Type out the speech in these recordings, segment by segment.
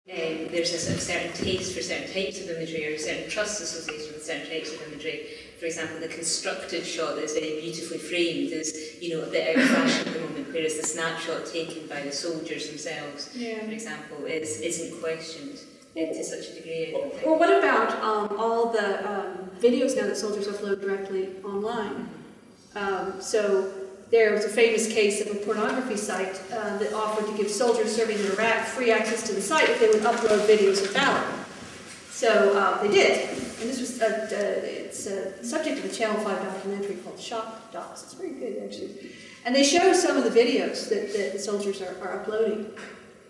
there's a sort of certain taste for certain types of imagery, or a certain trust associated with certain types of imagery. For example, the constructed shot that is very beautifully framed is, a bit out of fashion at the moment, whereas the snapshot taken by the soldiers themselves, for example, isn't questioned to such a degree. I don't think. Or what about all the videos now that soldiers upload directly online? So there was a famous case of a pornography site that offered to give soldiers serving in Iraq free access to the site if they would upload videos of valor. So they did, and this was it's a subject of a Channel 5 documentary called Shock Docs. It's very good, actually. And they show some of the videos that the soldiers are uploading,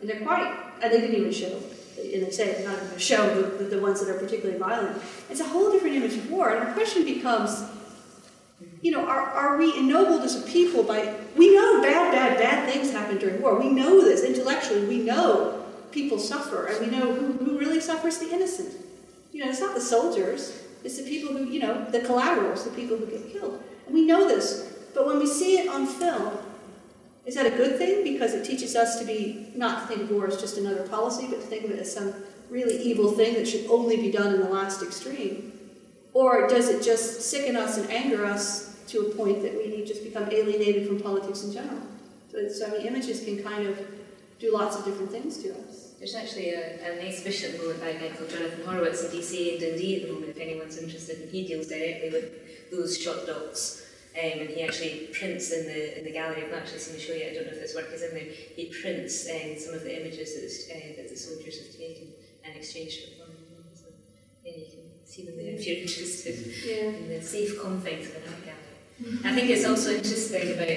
and they're and they didn't even show, and they say they're not going to show the ones that are particularly violent. It's a whole different image of war, and our question becomes, are we ennobled as a people by, we know bad things happen during war. We know this intellectually. We know people suffer, and we know who really suffers, the innocent. It's not the soldiers. It's the people who, the collaterals, the people who get killed. And we know this, but when we see it on film, is that a good thing? Because it teaches us not to think of war as just another policy, but to think of it as some really evil thing that should only be done in the last extreme. Or does it just sicken us and anger us to a point that we just become alienated from politics in general? So images can kind of do lots of different things to us. There's actually an exhibition at the moment by a guy called Jonathan Horowitz in DC and Dundee at the moment, if anyone's interested, and he deals directly with those shot docs. And he actually prints in the gallery. I've not actually seen the show yet, I don't know if this work is in there. He prints some of the images that the soldiers have taken and exchanged for fun. So you can see them there if you're interested in the safe confines of an art gallery. I think it's also interesting about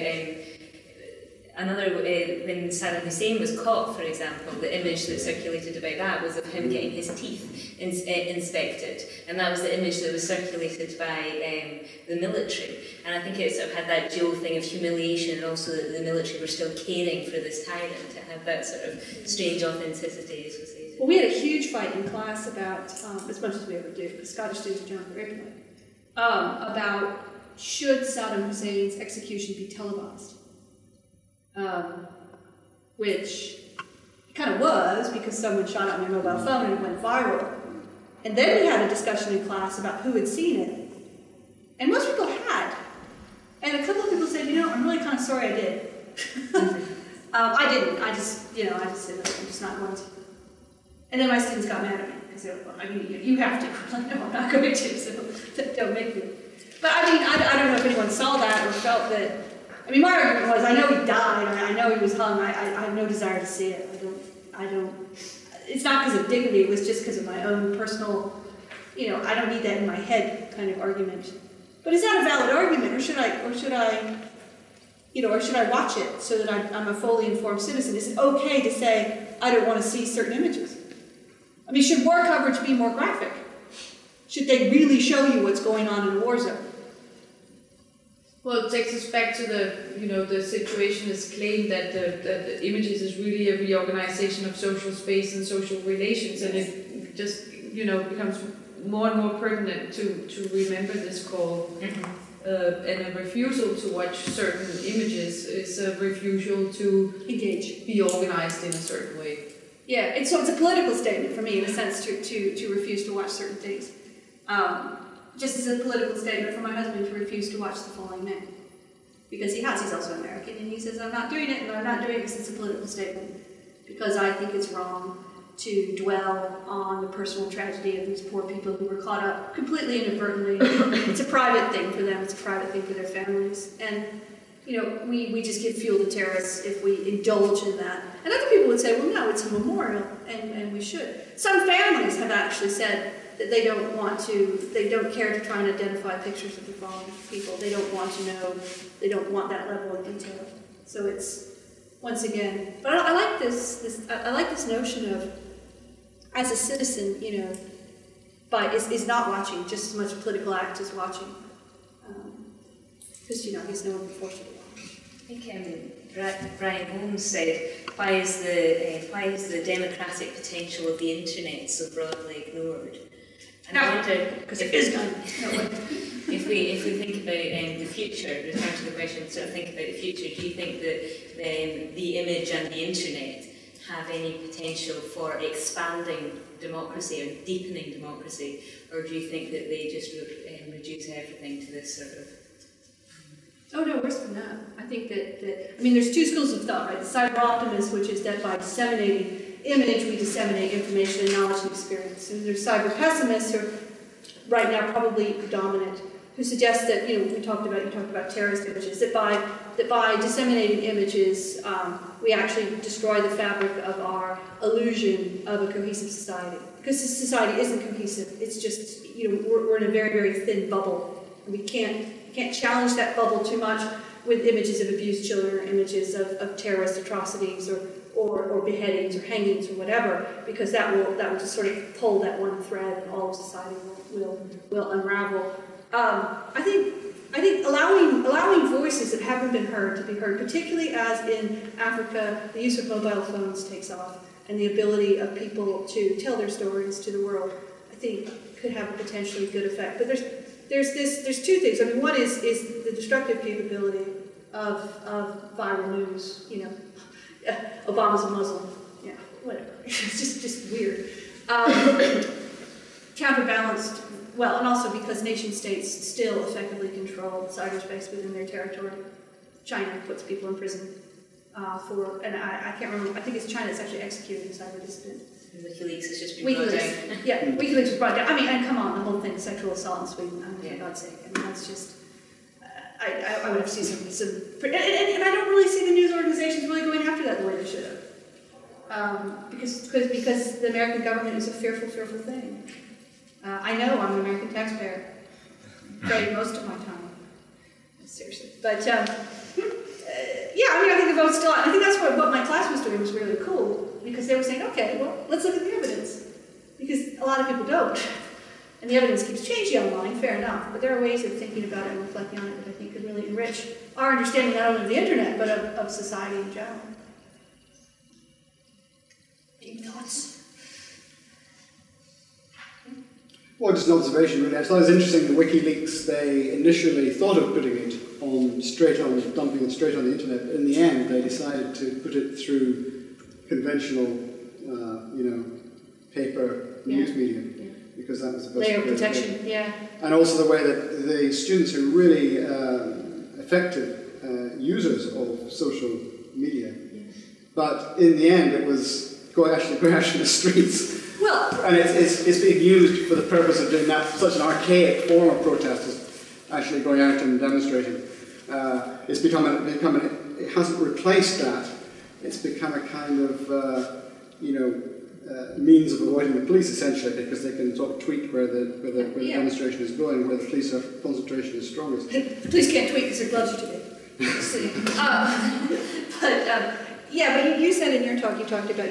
when Saddam Hussein was caught, for example, the image that circulated about that was of him getting his teeth inspected, and that was the image that was circulated by the military. And I think it sort of had that dual thing of humiliation, and also that the military were still caring for this tyrant. It had that sort of strange authenticity associated. Well, we had a huge fight in class about, as much as we ever do, because Scottish students are generally very polite, about should Saddam Hussein's execution be televised. Which it kind of was, because someone shot out my mobile phone and it went viral. And then we had a discussion in class about who had seen it. And most people had. And a couple of people said, I'm really kind of sorry I did. I didn't. I just said, I'm just not going to. And then my students got mad at me. They said, you have to. I'm like, no, I'm not going to, so don't make me. But I don't know if anyone saw that or felt that. My argument was, I know he died, I know he was hung, I have no desire to see it. I don't, it's not because of dignity, it was just because of my own personal, I don't need that in my head kind of argument. But is that a valid argument, or should I watch it so that I'm a fully informed citizen? Is it okay to say, I don't want to see certain images? Should war coverage be more graphic? Should they really show you what's going on in a war zone? Well, it takes us back to the situation is claimed that the images is really a reorganization of social space and social relations, and it just, becomes more and more pertinent to remember this call. And a refusal to watch certain images is a refusal to engage, be organized in a certain way. Yeah, so it's a political statement for me, in a sense, to refuse to watch certain things. Just as a political statement for my husband to refuse to watch The Falling Man. Because he's also American, and he says, I'm not doing it, and I'm not doing it because it's a political statement. Because I think it's wrong to dwell on the personal tragedy of these poor people who were caught up completely inadvertently. It's a private thing for them, it's a private thing for their families. And, we just give fuel to terrorists if we indulge in that. And other people would say, well, no, it's a memorial, and we should. Some families have actually said that they don't care to try and identify pictures of the fallen people. They don't want to know, they don't want that level of detail. So it's, once again, but I like this notion of, as a citizen, is not watching just as much a political act as watching. Because, he's no one before to watch. I think Brian Holmes said, why is the democratic potential of the internet so broadly ignored? And I wonder, because if we think about the future, return to the question, sort of think about the future, do you think that the image and the internet have any potential for expanding democracy or deepening democracy, or do you think that they just reduce everything to this sort of... Oh no, worse than that. I think that I mean, there's two schools of thought, right? The cyber optimists, which is that by disseminating image, we disseminate information and knowledge and experience. And there's cyber pessimists who are right now probably dominant, who suggest that, you talked about terrorist images, that by disseminating images, we actually destroy the fabric of our illusion of a cohesive society. Because this society isn't cohesive. It's just, we're in a very, very thin bubble. And we can't challenge that bubble too much with images of abused children or images of terrorist atrocities or beheadings or hangings or whatever, because that will just sort of pull that one thread and all of society will unravel. I think allowing voices that haven't been heard to be heard, particularly as in Africa the use of mobile phones takes off, and the ability of people to tell their stories to the world, I think could have a potentially good effect. But there's two things. I mean, one is the destructive capability of viral news. Obama's a Muslim. Yeah, whatever. It's just weird. Counterbalanced, well, and also because nation states still effectively control cyberspace within their territory. China puts people in prison and I can't remember, I think it's China that's actually executing a cyber dissident. WikiLeaks has just been brought down. Yeah, WikiLeaks was brought down. I mean, and come on, the whole thing, sexual assault in Sweden, for God's sake. I mean, that's just, I would have to see some and I don't really see the news organizations really going after that the way they should have. Because the American government is a fearful, fearful thing. I know I'm an American taxpayer. Paid most of my time. Seriously. But, I think the vote's still out. I think that's what my class was doing was really cool. Because they were saying, okay, well, let's look at the evidence. Because a lot of people don't. And the evidence keeps changing online, fair enough. But there are ways of thinking about it and reflecting on it that I think could really enrich our understanding not only of the internet, but of society in general. Any thoughts? Well, just an observation really. I thought it was interesting that WikiLeaks, they initially thought of putting it dumping it straight on the internet. But in the end, they decided to put it through conventional, paper news medium, because that was the best layer of protection, and also the way that the students are really effective users of social media. But in the end, it was going out in the streets. Well, and it's being used for the purpose of doing that, such an archaic form of protest as actually going out and demonstrating. It hasn't replaced that. It's become a kind of, means of avoiding the police, essentially, because they can sort of tweet where the demonstration is going, where the police concentration is strongest. The police can't tweet because their gloves are too big. But you said in your talk, you talked about,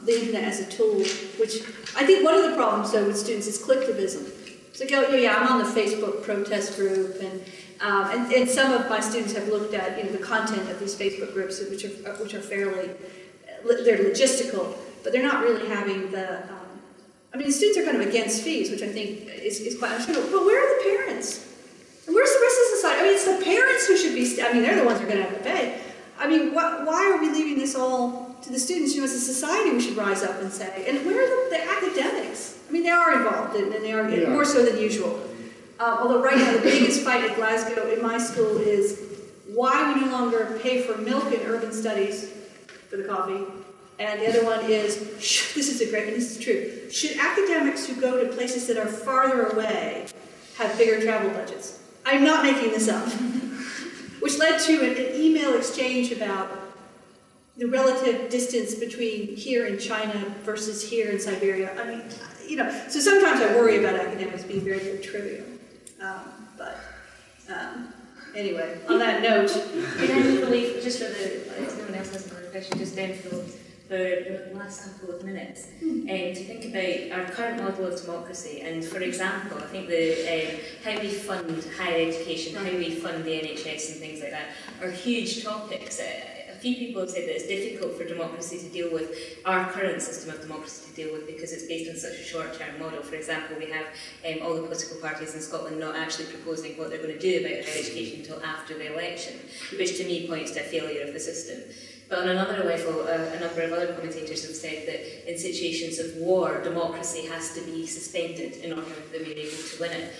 the internet as a tool, which I think one of the problems, though, with students is collectivism. It's like, I'm on the Facebook protest group, and some of my students have looked at, the content of these Facebook groups, which are fairly, they're logistical, but they're not really having the, the students are kind of against fees, which I think is quite understandable, but where are the parents? And where's the rest of society? It's the parents who should be, they're the ones who are going to have to pay. Why are we leaving this all to the students? As a society, we should rise up and say, and where are the academics? They are involved, and they are more so than usual. Although right now, the biggest fight at Glasgow in my school is why we no longer pay for milk in urban studies for the coffee. And the other one is, this is true, should academics who go to places that are farther away have bigger travel budgets? I'm not making this up. Which led to an email exchange about the relative distance between here in China versus here in Siberia. So sometimes I worry about academics being very, very trivial. Anyway, on that note. Just for if no one else has another question, just then for the last couple of minutes, to think about our current model of democracy, and for example, I think how we fund higher education, how we fund the NHS and things like that are huge topics. A few people have said that it's difficult for democracy to deal with, our current system of democracy to deal with, because it's based on such a short-term model. For example, we have all the political parties in Scotland not actually proposing what they're going to do about higher education until after the election, which to me points to a failure of the system. But on another level, a number of other commentators have said that in situations of war, democracy has to be suspended in order for them to be able to win it.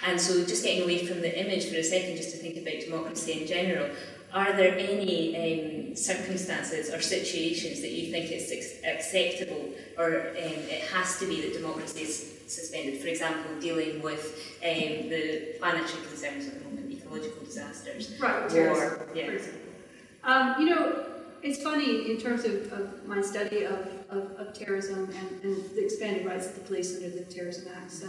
And so just getting away from the image for a second, just to think about democracy in general, are there any circumstances or situations that you think it's acceptable or it has to be that democracy is suspended? For example, dealing with the planetary concerns at the moment, ecological disasters. Right, war. Yeah. For example. You know, it's funny in terms of my study of terrorism and the expanded rights of the police under the Terrorism Acts.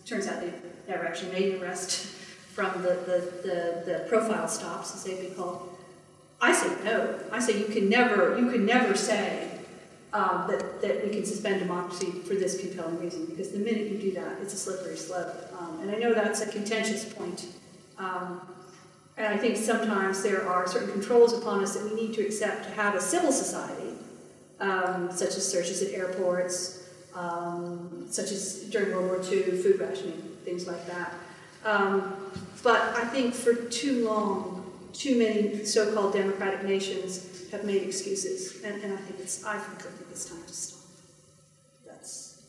Turns out they never actually made an arrest from the profile stops, as they've been called. I say no. I say you can never say that we can suspend democracy for this compelling reason, because the minute you do that, it's a slippery slope. And I know that's a contentious point. And I think sometimes there are certain controls upon us that we need to accept to have a civil society, such as searches at airports, such as during World War II, food rationing, things like that. But I think for too long, too many so-called democratic nations have made excuses, and I think it's time to stop. That's.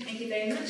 Thank you very much.